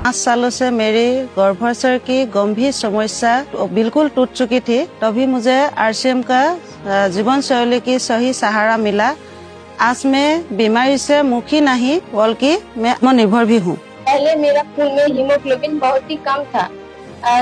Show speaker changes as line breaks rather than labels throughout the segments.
5 सालों से मेरी गर्भाशय की गंभीर समस्या बिल्कुल टूट चुकी थी। तभी मुझे आरसीएम का जीवन शैली की सही सहारा मिला। आज मैं बीमारी से मुक्ति नहीं बल्कि मैं आत्मनिर्भर भी हूँ।
पहले मेरा खून में हीमोग्लोबिन बहुत ही कम था।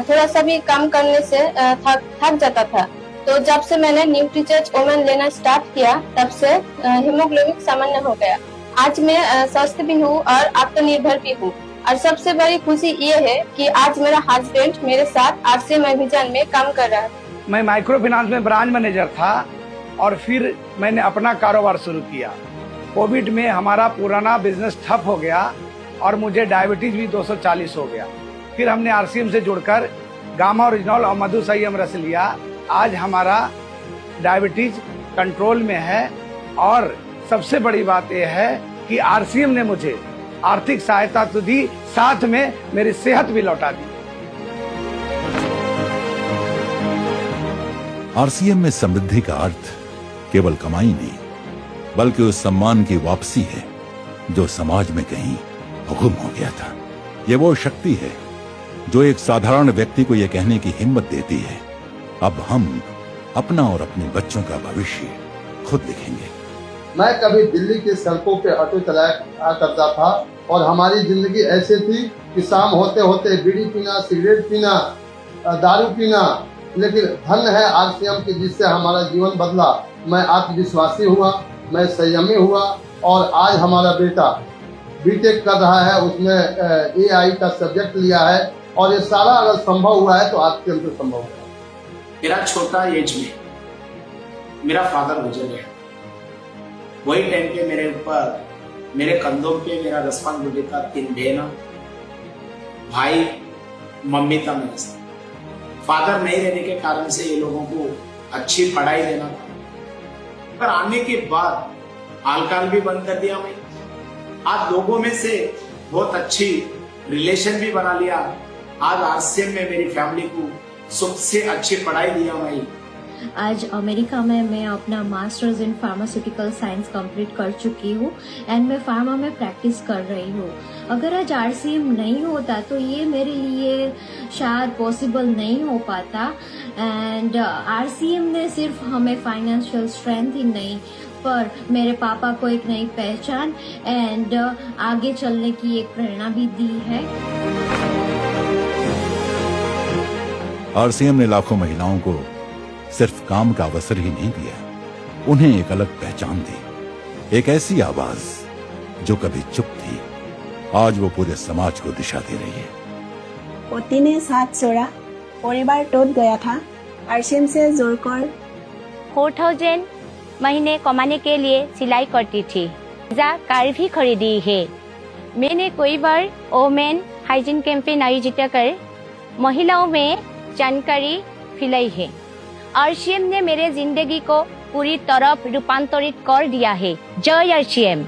थोड़ा सा भी कम करने से थक जाता था। तो जब से मैंने न्यूट्रीचर्ज ओमेन लेना स्टार्ट किया तब से हीमोग्लोबिन सामान्य हो गया। आज मैं स्वस्थ भी हूँ और आत्मनिर्भर भी हूँ। और सबसे बड़ी खुशी ये है कि आज मेरा हस्बैंड मेरे साथ आरसीएम अभियान में काम कर रहा है।
मैं माइक्रो फाइनेंस में ब्रांच मैनेजर था और फिर मैंने अपना कारोबार शुरू किया। कोविड में हमारा पुराना बिजनेस ठप हो गया और मुझे डायबिटीज भी 240 हो गया। फिर हमने आरसीएम से जुड़कर गामा ओरिजिनल और मधु संयम रस लिया। आज हमारा डायबिटीज कंट्रोल में है और सबसे बड़ी बात यह है कि आरसीएम ने मुझे आर्थिक सहायता तो दी, साथ में मेरी सेहत भी लौटा दी।
आरसीएम में समृद्धि का अर्थ केवल कमाई नहीं बल्कि उस सम्मान की वापसी है जो समाज में कहीं गुम हो गया था। ये वो शक्ति है जो एक साधारण व्यक्ति को यह कहने की हिम्मत देती है, अब हम अपना और अपने बच्चों का भविष्य खुद लिखेंगे।
मैं कभी दिल्ली की सड़कों पे ऑटो चलाया करता था और हमारी जिंदगी ऐसी थी कि शाम होते होते बीड़ी पीना, सिगरेट पीना, दारू पीना, लेकिन धन्य है आरसीएम की जिससे हमारा जीवन बदला। मैं आत्मविश्वासी हुआ, मैं संयमी हुआ और आज हमारा बेटा बीटेक कर रहा है, उसमें एआई का सब्जेक्ट लिया है और ये सारा अगर संभव हुआ है तो आरसीएम से संभव हुआ है।
मेरा छोटा एज में मेरा फादर गुजर गया। वही टाइम पे मेरे ऊपर, मेरे कंधों पे मेरा रिस्पांसिबिलिटी था 3 बहन, भाई, मम्मी था मेरे साथ। फादर नहीं रहने के कारण से ये लोगों को अच्छी पढ़ाई देना था, पर आने के बाद अल्कोहल भी बंद कर दिया मैं। आज लोगों में से बहुत अच्छी रिलेशन भी बना लिया। आज आरसीएम में मेरी फैमिली को सबसे अच्छी पढ़ाई दिया मैं।
आज अमेरिका में मैं अपना masters in pharmaceutical science complete कर चुकी हूँ एंड मैं फार्मा में प्रैक्टिस कर रही हूँ। अगर आज आरसीएम नहीं होता तो ये मेरे लिए शायद पॉसिबल नहीं हो पाता। एंड आरसीएम ने सिर्फ हमें फाइनेंशियल स्ट्रेंथ ही नहीं पर मेरे पापा को एक नई पहचान एंड आगे चलने की एक प्रेरणा भी दी है।
आरसीएम ने लाखों महिलाओं को सिर्फ काम का अवसर ही नहीं दिया, उन्हें एक अलग पहचान दी, एक ऐसी आवाज जो कभी चुप थी, आज वो पूरे समाज को दिशा दे रही है।
पति ने साथ छोड़ा, परिवार टूट गया था, आरसीएम से जुड़कर
4000 महीने कमाने के लिए सिलाई करती थी। पिज्जा कार भी खरीदी है। मैंने कई बार वोमेन हाइजीन कैंपेन आयोजित कर महिलाओं में जानकारी फैलाई है। आरसीएम ने मेरे जिंदगी को पूरी तरह रूपांतरित कर दिया है। जय आरसीएम।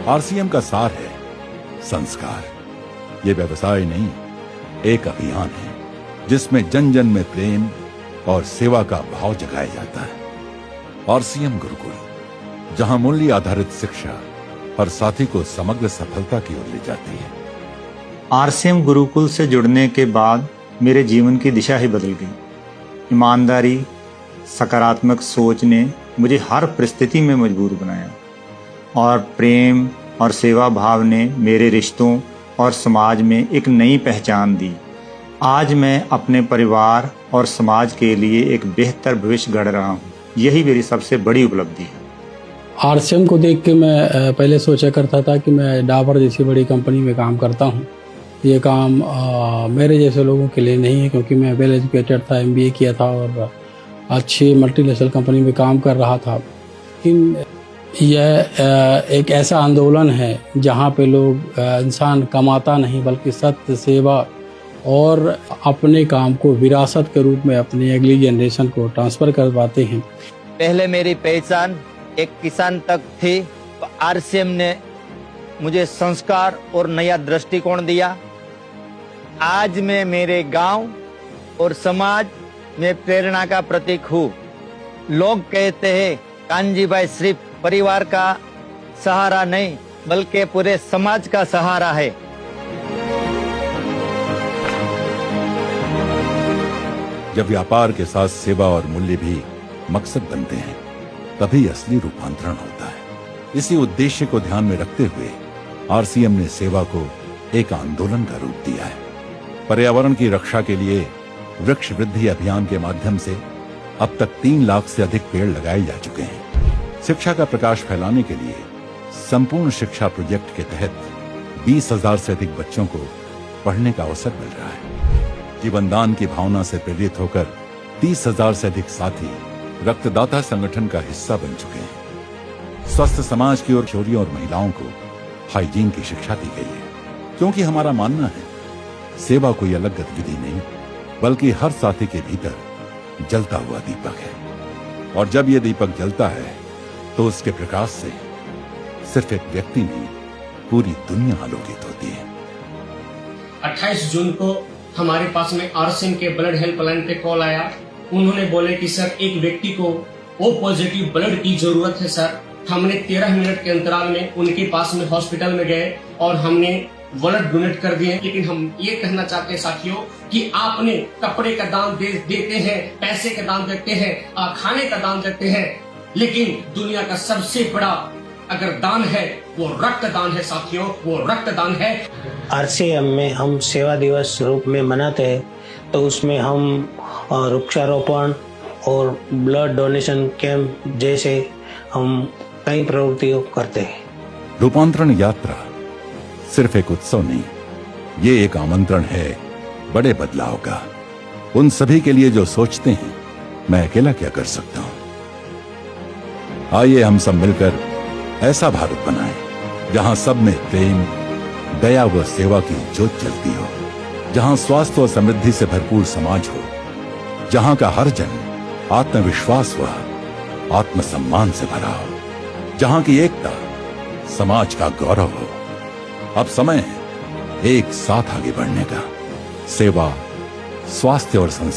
आरसीएम का सार है संस्कार। ये व्यवसाय नहीं, एक अभियान है जिसमें जन जन में प्रेम और सेवा का भाव जगाया जाता है। आरसीएम गुरुकुल, जहां मूल्य आधारित शिक्षा हर साथी को समग्र सफलता की ओर ले जाती है।
आरसीएम गुरुकुल से जुड़ने के बाद मेरे जीवन की दिशा ही बदल गई। ईमानदारी, सकारात्मक सोच ने मुझे हर परिस्थिति में मजबूर बनाया और प्रेम और सेवा भाव ने मेरे रिश्तों और समाज में एक नई पहचान दी। आज मैं अपने परिवार और समाज के लिए एक बेहतर भविष्य गढ़ रहा हूँ। यही मेरी सबसे बड़ी उपलब्धि है।
आरसीएम को देख के मैं पहले सोचा करता था कि मैं डाबर जैसी बड़ी कंपनी में काम करता हूँ। ये काम मेरे जैसे लोगों के लिए नहीं है, क्योंकि मैं वेल एजुकेटेड था, एमबीए किया था और अच्छी मल्टीनेशनल कंपनी में काम कर रहा था। लेकिन यह एक ऐसा आंदोलन है जहाँ पे लोग इंसान कमाता नहीं बल्कि सत्य, सेवा और अपने काम को विरासत के रूप में अपनी अगली जनरेशन को ट्रांसफ़र कर पाते हैं।
पहले मेरी पहचान एक किसान तक थी, तो आरसीएम ने मुझे संस्कार और नया दृष्टिकोण दिया। आज मैं मेरे गांव और समाज में प्रेरणा का प्रतीक हूँ। लोग कहते हैं कानजी भाई सिर्फ परिवार का सहारा नहीं बल्कि पूरे समाज का सहारा है।
जब व्यापार के साथ सेवा और मूल्य भी मकसद बनते हैं, तभी असली रूपांतरण होता है। इसी उद्देश्य को ध्यान में रखते हुए आरसीएम ने सेवा को एक आंदोलन का रूप दिया है। पर्यावरण की रक्षा के लिए वृक्ष वृद्धि अभियान के माध्यम से अब तक 3 लाख से अधिक पेड़ लगाए जा चुके हैं। शिक्षा का प्रकाश फैलाने के लिए संपूर्ण शिक्षा प्रोजेक्ट के तहत 20,000 से अधिक बच्चों को पढ़ने का अवसर मिल रहा है। जीवनदान की भावना से प्रेरित होकर 30,000 से अधिक साथी रक्तदाता संगठन का हिस्सा बन चुके हैं। स्वस्थ समाज की ओर किशोरियों और महिलाओं को हाइजीन की शिक्षा दी गई है, क्योंकि हमारा मानना है सेवा कोई अलग गतिविधि नहीं, बल्कि हर साथी के भीतर जलता हुआ दीपक है। और जब ये दीपक जलता है तो उसके प्रकाश से सिर्फ एक व्यक्ति नहीं, पूरी दुनिया आलोकित होती है।
28 जून को हमारे पास में आरसीएम के ब्लड हेल्पलाइन पे कॉल आया। उन्होंने बोले कि सर एक व्यक्ति को ओ पॉजिटिव ब्लड की जरूरत है सर। हमने 13 मिनट के अंतराल में उनके पास में हॉस्पिटल में गए और हमने ब्लड डोनेट कर दिए। लेकिन हम ये कहना चाहते हैं साथियों कि आपने कपड़े का दान देते हैं, पैसे का दान देते हैं, खाने का दान देते हैं, लेकिन दुनिया का सबसे बड़ा अगर दान है वो रक्तदान है साथियों, वो रक्तदान है।
आरसीएम में हम सेवा दिवस रूप में मनाते हैं, तो उसमें हम वृक्षारोपण और ब्लड डोनेशन कैंप जैसे हम कई प्रवृत्तियों करते हैं।
रूपांतरण यात्रा सिर्फ एक उत्सव नहीं, ये एक आमंत्रण है बड़े बदलाव का। उन सभी के लिए जो सोचते हैं मैं अकेला क्या कर सकता हूं। आइए हम सब मिलकर ऐसा भारत बनाएं जहां सब में प्रेम, दया व सेवा की ज्योत जलती हो, जहां स्वास्थ्य और समृद्धि से भरपूर समाज हो, जहां का हर जन आत्मविश्वास व आत्मसम्मान से भरा हो, जहां की एकता समाज का गौरव हो। अब समय है एक साथ आगे बढ़ने का। सेवा, स्वास्थ्य और संस्कार